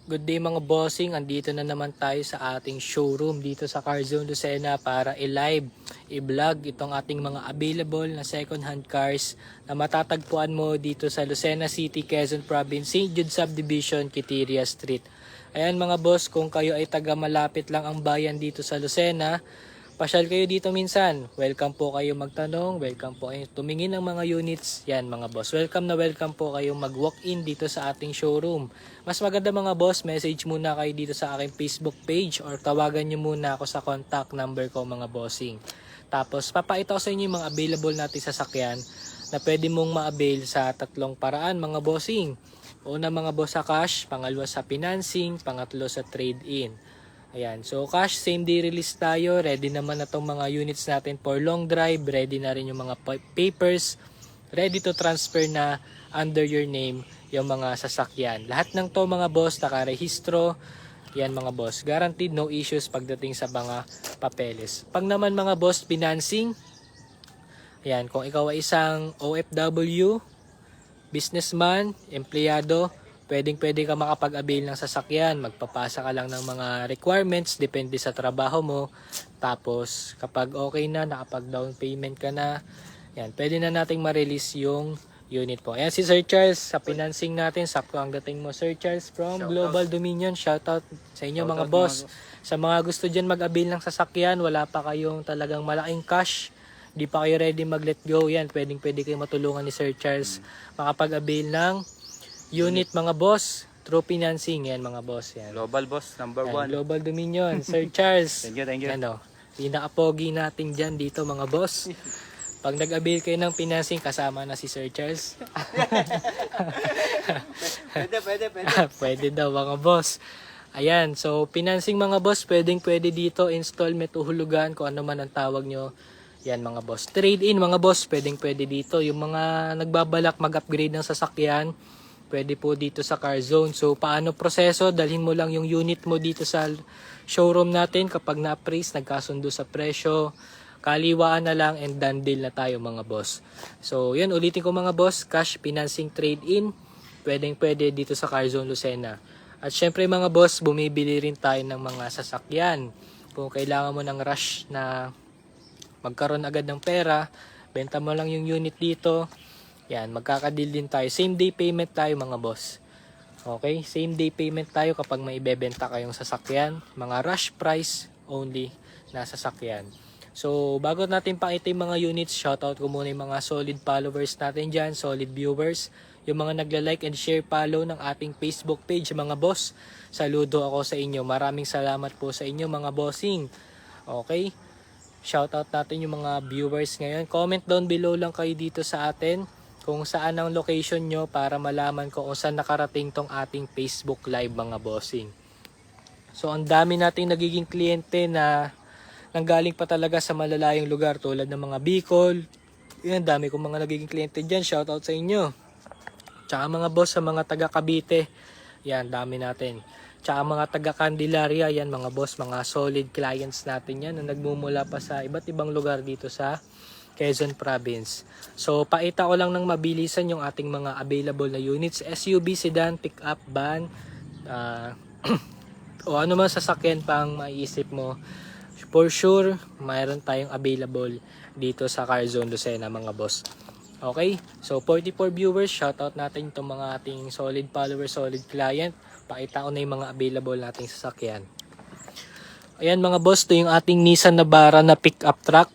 Good day mga bossing, andito na naman tayo sa ating showroom dito sa Carzone Lucena para i-live, i-vlog itong ating mga available na second hand cars na matatagpuan mo dito sa Lucena City, Quezon Province, St. Jude Subdivision, Quiteria Street. Ayan mga boss, kung kayo ay taga malapit lang ang bayan dito sa Lucena, pasyal kayo dito minsan. Welcome po kayo magtanong, welcome po kayo tumingin ng mga units. Yan mga boss, welcome na welcome po kayo mag-walk-in dito sa ating showroom. Mas maganda mga boss, message muna kayo dito sa aking Facebook page or tawagan nyo muna ako sa contact number ko mga bossing. Tapos papakita ko sa inyo yung mga available natin sasakyan na pwede mong ma-avail sa tatlong paraan mga bossing. Una mga boss sa cash, pangalawa sa financing, pangatlo sa trade-in. Ayan, so cash, same day release tayo. Ready naman na itong mga units natin for long drive. Ready na rin yung mga papers. Ready to transfer na under your name yung mga sasakyan. Lahat ng to mga boss, nakarehistro. Yan mga boss, guaranteed no issues pagdating sa mga papeles. Pag naman mga boss, financing. Ayan, kung ikaw ay isang OFW, businessman, empleyado, pwede ka makapag-avail ng sasakyan. Magpapasa ka lang ng mga requirements, depende sa trabaho mo. Tapos, kapag okay na, nakapag-down payment ka na, yan, pwede na nating ma-release yung unit po. Ayan si Sir Charles, sa financing natin, sakto ang dating mo Sir Charles from Global Dominion. Shoutout sa inyo mga boss. Sa mga gusto dyan mag-avail ng sasakyan, wala pa kayong talagang malaking cash, di pa kayo ready mag-let go, yan, pwede kayo matulungan ni Sir Charles makapag-avail ng unit mga boss, through financing yan mga boss. Yan. Global boss, number Yan, 1. Global Dominion, Sir Charles. Thank you. Ano, pinaka-pogi natin dyan dito mga boss. Pag nag-avail kayo ng financing, kasama na si Sir Charles. Pwede. Pwede daw mga boss. Ayan, so financing mga boss, pwede dito, installment, uhulugan, kung ano man ang tawag nyo. Yan mga boss. Trade-in mga boss, pwede dito. Yung mga nagbabalak mag-upgrade ng sasakyan, pwede po dito sa Carzone. So, paano proseso? Dalhin mo lang yung unit mo dito sa showroom natin. Kapag na-appraise, nagkasundo sa presyo, kaliwaan na lang and done deal na tayo mga boss. So, yun, ulitin ko mga boss. Cash, financing, trade-in, pwede dito sa Carzone Lucena. At syempre mga boss, bumibili rin tayo ng mga sasakyan. Kung kailangan mo ng rush na magkaroon agad ng pera, benta mo lang yung unit dito. Yan, magkakadeal din tayo. Same day payment tayo mga boss. Okay, same day payment tayo kapag may ibebenta kayong sasakyan. Mga rush price only na sasakyan. So, bago natin pakita yung mga units, shoutout ko muna yung mga solid followers natin dyan, solid viewers. Yung mga nagla-like and share follow ng ating Facebook page, mga boss. Saludo ako sa inyo. Maraming salamat po sa inyo mga bossing. Okay, shoutout natin yung mga viewers ngayon. Comment down below lang kayo dito sa atin kung saan ang location nyo para malaman ko kung saan nakarating tong ating Facebook Live mga bossing. So ang dami nating nagiging kliyente na nanggaling pa talaga sa malalayong lugar tulad ng mga Bicol. Yan, dami kong mga nagiging kliyente dyan. Shoutout sa inyo. Tsaka mga boss sa mga taga Cavite. Yan, dami natin. Tsaka mga taga Candelaria, yan mga boss, mga solid clients natin yan na nagmumula pa sa iba't ibang lugar dito sa Quezon Province. So, paita ko lang ng mabilisan yung ating mga available na units. SUV, sedan, pick-up, van, o ano man sasakyan pang maiisip mo. For sure, mayroon tayong available dito sa Carzone Lucena mga boss. Okay, so 44 viewers, shoutout natin itong mga ating solid followers, solid client. Pakita ko na yung mga available nating sasakyan. Ayan mga boss, ito yung ating Nissan Navara na pick-up truck.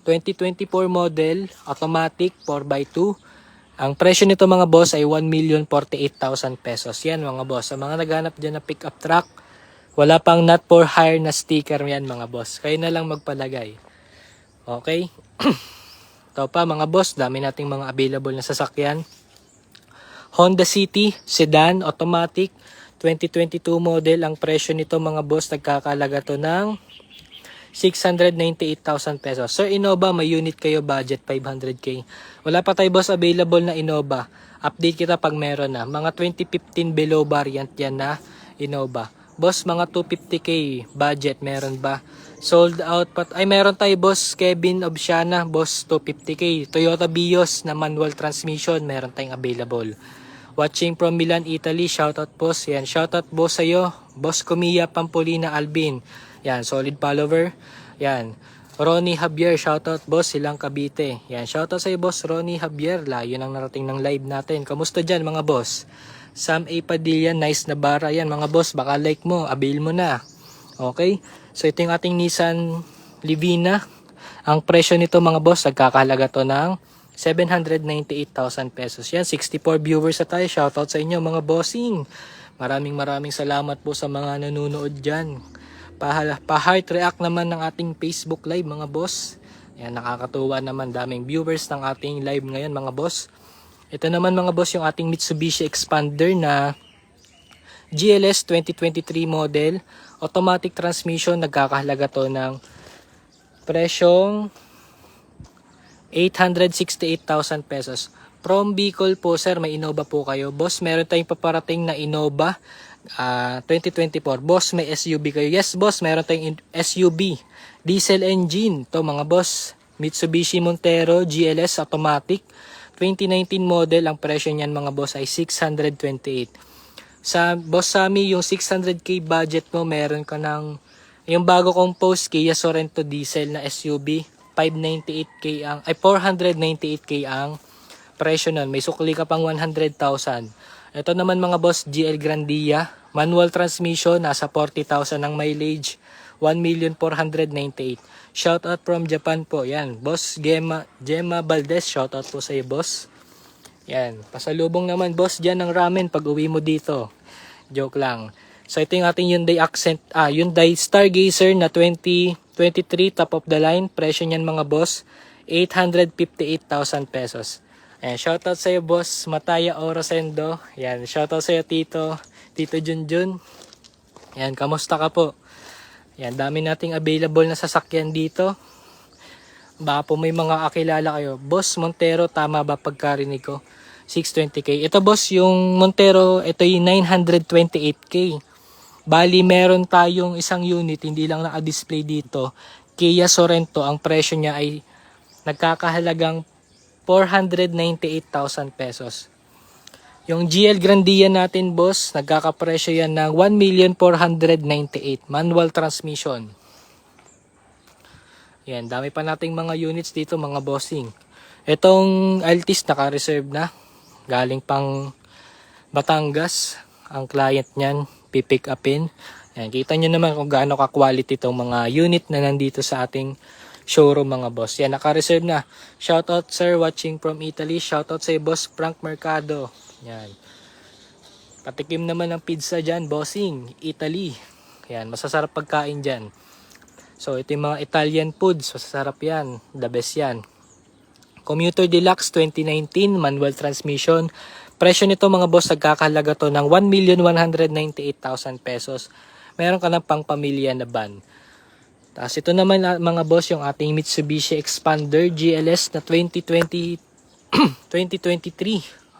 2024 model, automatic, 4x2. Ang presyo nito mga boss ay 1,048,000 pesos. Yan mga boss, sa mga naghanap dyan na pick-up truck, wala pang not for hire na sticker yan mga boss. Kayo na lang magpalagay. Okay? Ito pa mga boss, dami nating mga available na sasakyan. Honda City, sedan, automatic, 2022 model. Ang presyo nito mga boss, nagkakalaga to ng 698,000 pesos. Sir Innova, may unit kayo, budget 500k. Wala pa tayo boss available na Innova. Update kita pag meron na. Mga 2015 below variant yan na Innova. Boss, mga 250k budget, meron ba? Sold out pa. Ay, meron tayo boss, Kevin Obsiana, boss 250k. Toyota Vios na manual transmission, meron tayong available. Watching from Milan, Italy. Shoutout boss. Yan, shoutout boss sa'yo. Boss Comia Pampolina Albin. Yan, solid follower. Yan. Ronnie Javier, shoutout boss, Silang Cavite. Yan, shoutout sa'yo boss Ronnie Javier. Layo nang narating ng live natin. Kamusta dyan mga boss? Sam A. Padilla, nice na bara yan mga boss. Baka like mo, avail mo na. Okay? So ito yung ating Nissan Livina. Ang presyo nito mga boss, nagkakahalaga to ng 798,000 pesos. Yan, 64 viewers na tayo. Shoutout sa inyo mga bossing. Maraming salamat po sa mga nanonood dyan. Pa-heart react naman ng ating Facebook live mga boss. Yan, nakakatuwa naman. Daming viewers ng ating live ngayon mga boss. Ito naman mga boss yung ating Mitsubishi Expander na GLS 2023 model. Automatic transmission. Nagkakahalaga to ng presyong 868,000 pesos. From Bicol po sir, may Innova po kayo. Boss, meron tayong paparating na Innova 2024. Boss, may SUV kayo. Yes boss, meron tayong SUV. Diesel engine. To mga boss, Mitsubishi Montero GLS automatic. 2019 model. Ang presyo niyan mga boss ay 628. Sa Boss Sammy, yung 600k budget mo, meron ka ng yung bago kong post, Kia Sorento diesel na SUV, 498k ang presyo nun. May sukli ka pang 100,000. Ito naman mga boss, GL Grandia, manual transmission, nasa 40,000 ang mileage, 1,498,000. Shoutout from Japan po. Yan, boss Gemma Valdez, shoutout po sa iyo boss. Yan, pasalubong naman boss dyan ng ramen pag uwi mo dito. Joke lang. So ito yung ating Hyundai Stargazer na 2023 top of the line. Presyo niyan mga boss, 858,000 pesos. Ayan, shoutout sa iyo boss Mataya Orosendo. Yan, shoutout sa iyo Tito Junjun. Yan, kamusta ka po? Yan, dami nating available na sasakyan dito. Baka po may mga kakilala kayo. Boss Montero, tama ba pagkarinig ko? 620k. Ito boss, yung Montero, ito yung 928k. Bali, meron tayong isang unit, hindi lang naka-display dito. Kia Sorento, ang presyo niya ay nagkakahalagang 498,000 pesos. Yung GL Grandia natin, boss, nagkakapresyo yan ng 1,498,000. Manual transmission. Yan, dami pa nating mga units dito, mga bossing. Itong Altis, naka-reserve na. Galing pang Batangas. Ang client niyan, pipick upin. Yan, kita nyo naman kung gaano ka-quality itong mga unit na nandito sa ating showroom mga boss. Yan, naka-reserve na. Shoutout sir, watching from Italy. Shoutout sa boss Frank Mercado. Yan. Patikim naman ng pizza dyan, bossing. Italy. Yan, masasarap pagkain dyan. So, ito yung mga Italian foods. Masasarap yan. The best yan. Commuter Deluxe 2019, manual transmission. Presyo nito mga boss, nagkakahalaga to ng 1,198,000 pesos. Meron ka ng pangpamilya na van. Tapos ito naman mga boss, yung ating Mitsubishi Expander GLS na 2023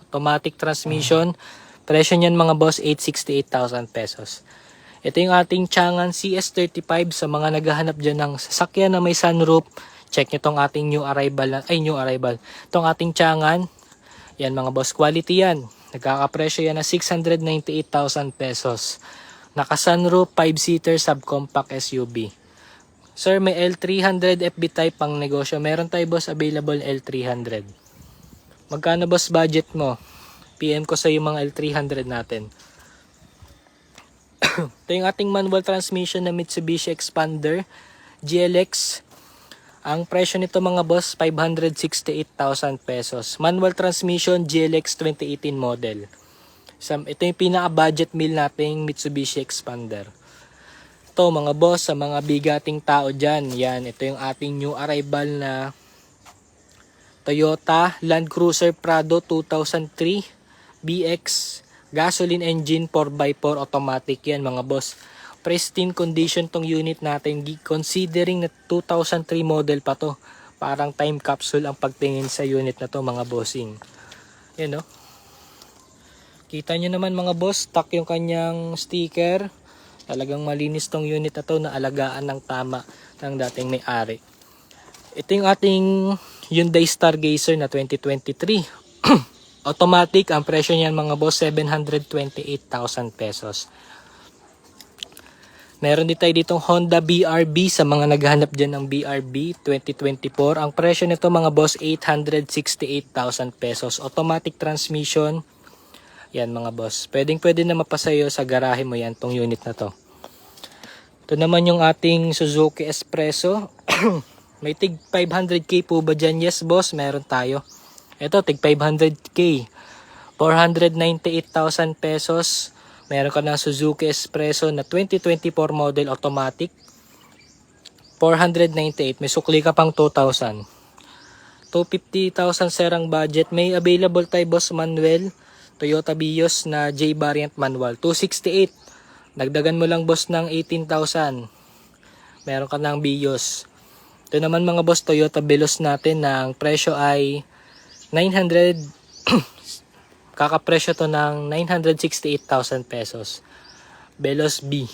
automatic transmission. Presyo niyan mga boss, 868,000 pesos. Ito yung ating Changan CS35 sa mga naghahanap dyan ng sasakyan na may sunroof. Check nyo tong ating new arrival. Itong ating Changan. Yan mga boss, quality yan. Nagkakapresyo yan na 698,000 pesos. Naka-sunroof, 5-seater, subcompact SUV. Sir, may L300 FB type pang negosyo. Meron tayo boss available L300. Magkano boss budget mo? PM ko sa yung mga L300 natin. Ito yung ating manual transmission na Mitsubishi Expander GLX. Ang presyo nito mga boss, 568,000 pesos. Manual transmission GLX 2018 model. Ito yung pinaka-budget meal nating Mitsubishi Expander. Ito mga boss, sa mga bigating tao dyan, yan, ito yung ating new arrival na Toyota Land Cruiser Prado 2003 BX gasoline engine 4x4 automatic yan mga boss. Pristine condition tong unit natin considering na 2003 model pa to. Parang time capsule ang pagtingin sa unit na to mga bossing. Yan no. Kita nyo naman mga boss, stock yung kanyang sticker. Talagang malinis tong unit na to na alagaan ng tama ng dating may-ari. Ito yung ating Hyundai Stargazer na 2023. Automatic, ang presyo niyan mga boss, 728,000 pesos. Meron din tayo ditong Honda BRB sa mga naghahanap dyan ng BRB 2024. Ang presyo nito mga boss, 868,000 pesos. Automatic transmission. Yan mga boss. Pwede na mapasayo sa garahe mo yan, tong unit na to. Ito naman yung ating Suzuki Espresso. May tig 500k po ba dyan? Yes boss, meron tayo. Ito, tig 500k. 498,000 pesos. Meron ka ng Suzuki Espresso na 2024 model automatic. 498. May sukli ka pang 2,000. 250,000 serang budget. May available tayo boss manual. Toyota Vios na J variant manual. 268. Dagdagan mo lang boss ng 18,000. Meron ka ng Vios. Ito naman mga boss, Toyota Veloz natin na ang presyo ay 900. Kakapresyo to ng 968,000 pesos. Veloz B.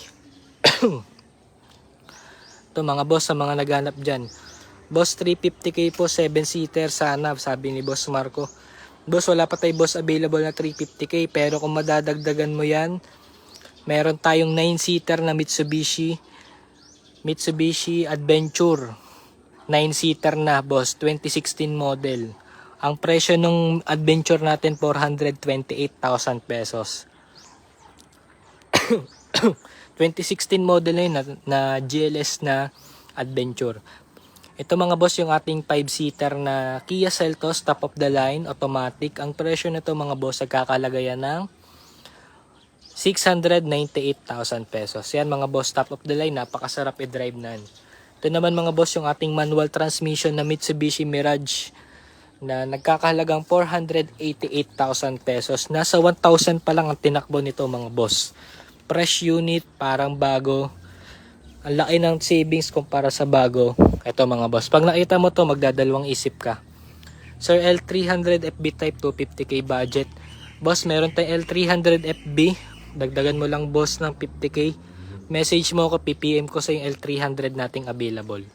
Ito mga boss, sa mga naghanap dyan. Boss, 350k po, 7-seater sana, sabi ni Boss Marco. Boss, wala pa tayo boss available na 350k, pero kung madadagdagan mo yan, meron tayong 9-seater na Mitsubishi Adventure. 9-seater na boss, 2016 model. Ang presyo ng Adventure natin, 428,000 pesos. 2016 model na yun, na GLS na Adventure. Ito mga boss, yung ating 5-seater na Kia Seltos, top of the line, automatic. Ang presyo nito mga boss, nagkakalagayan ng 698,000 pesos. Yan mga boss, top of the line, napakasarap i-drive na. Ito naman mga boss, yung ating manual transmission na Mitsubishi Mirage na nagkakahalagang 488,000 pesos. Nasa 1,000 pa lang ang tinakbo nito mga boss. Fresh unit, parang bago. Ang laki ng savings kumpara sa bago. Ito mga boss, pag nakita mo to, magdadalawang isip ka. Sir, L300 FB type, 250k budget. Boss, meron tayong L300 FB. Dagdagan mo lang boss ng 50k. Message mo ko, PPM ko sa yung L300 nating available.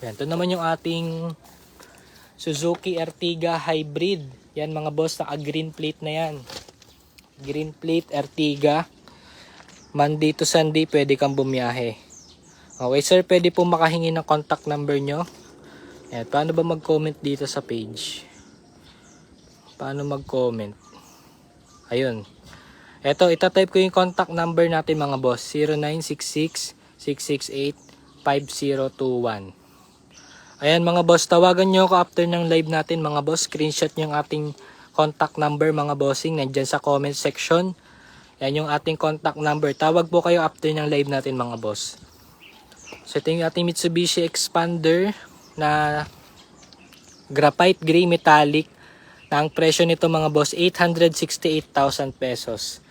Yan, ito naman yung ating Suzuki Ertiga Hybrid. Yan mga boss, naka green plate na yan. Green plate Ertiga. Monday to Sunday pwede kang bumiyahe. Okay sir, pwede po makahingi ng contact number nyo. Yan, paano ba mag-comment dito sa page? Paano mag-comment? Ayun. Eto, itatype ko yung contact number natin mga boss. 0966-668-5021. Ayan mga boss, tawagan nyo ako after ng live natin mga boss. Screenshot nyo yung ating contact number mga bossing. Nandyan sa comment section. Yan yung ating contact number. Tawag po kayo after ng live natin mga boss. So ito yung ating Mitsubishi Expander na graphite gray metallic. Na ang presyo nito mga boss, 868,000 pesos.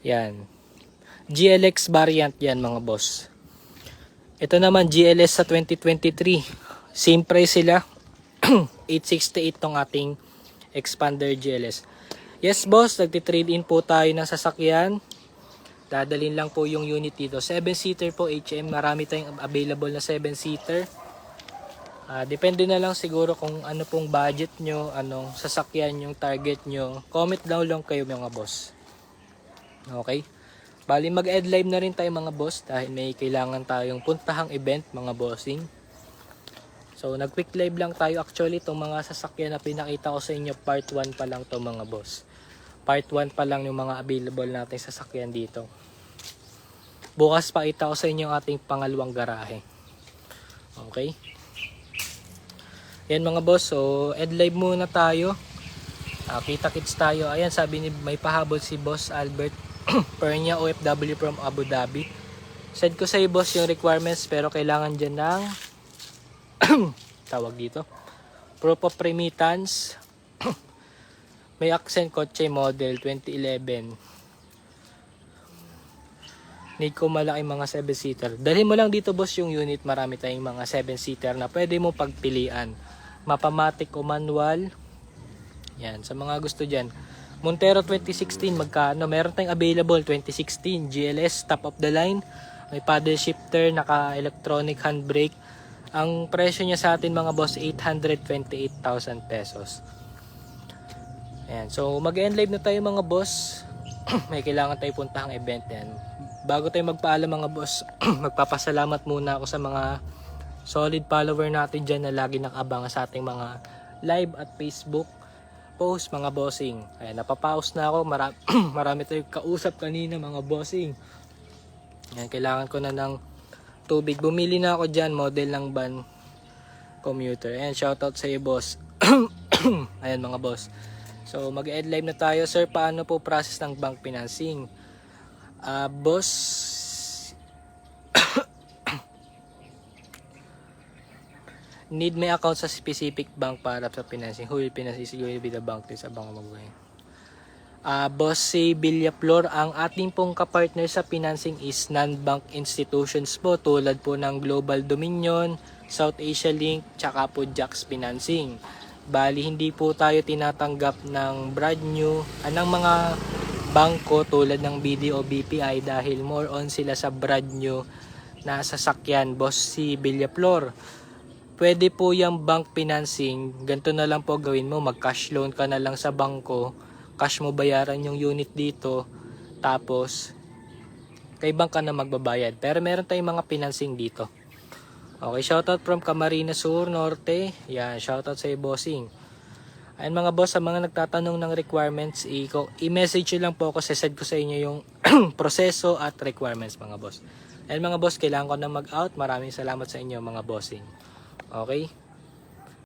Yan. GLX variant yan mga boss. Ito naman GLS sa 2023. Same price sila. 868 tong ating Expander GLS. Yes boss, nagtitrade in po tayo ng sasakyan. Dadalhin lang po yung unit dito. 7-seater po HM. Marami tayong available na 7-seater. Depende na lang siguro kung ano pong budget nyo, anong sasakyan yung target nyo. Comment down lang kayo mga boss. Okay? Bali mag-end live na rin tayo mga boss dahil may kailangan tayong puntahang event mga bossing. So nag-quick live lang tayo actually itong mga sasakyan na pinakita ko sa inyo. Part 1 pa lang to mga boss. Part 1 pa lang yung mga available nating sasakyan dito. Bukas pakita ko sa inyo ang ating pangalawang garahe. Okay? Yan mga boss, so end live muna tayo. Kita-kits tayo. Ayan, sabi ni may pahabol si Boss Albert Pernia, OFW from Abu Dhabi. Send ko sa iyo boss yung requirements pero kailangan dyan ng tawag dito, proof of remittance. May accent kotse model 2011. Need ko malaki mga 7-seater. Dalhin mo lang dito boss yung unit. Marami tayong mga 7-seater na pwede mo pagpilian. Mapamatic o manual. Yan, sa mga gusto dyan. Montero 2016, magkano? Meron tayong available 2016 GLS, top of the line. May paddle shifter, naka-electronic handbrake. Ang presyo niya sa atin mga boss, 828,000 pesos. Ayan. So mag-end live na tayo mga boss. May kailangan tayo puntahang event yan. Bago tayo magpaalam mga boss, magpapasalamat muna ako sa mga solid follower natin dyan na lagi nakabang sa ating mga live at Facebook post mga bossing. Ayan, napapaus na ako. Marami tayong kausap kanina mga bossing. Ayan, kailangan ko na ng tubig. Bumili na ako dyan, model ng van commuter. Ayan, shoutout sa iyo boss. Ayan mga boss. So mag-end live na tayo. Sir, paano po process ng bank financing? Boss, need may account sa specific bank para sa financing. Who will finance is will be the bank sa bank mabuhay. Boss, si Villaflor, ang ating pong kapartner sa financing is non-bank institutions po tulad po ng Global Dominion, South Asia Link, tsaka po Jax Financing. Bali, hindi po tayo tinatanggap ng brand new, ng mga bangko tulad ng BDO BPI dahil more on sila sa brand new na sasakyan. Boss, si Villaflor, pwede po yung bank financing, ganito na lang po gawin mo, mag-cash loan ka na lang sa bangko, cash mo bayaran yung unit dito, tapos kay bank ka na magbabayad. Pero meron tayong mga financing dito. Okay, shoutout from Camarines Sur, Norte. Yan, shoutout sa bossing. Ayun mga boss, sa mga nagtatanong ng requirements, i-message nyo lang po ako, sesend ko sa inyo yung proseso at requirements mga boss. Ayun mga boss, kailangan ko na mag-out. Maraming salamat sa inyo mga bossing. Okay?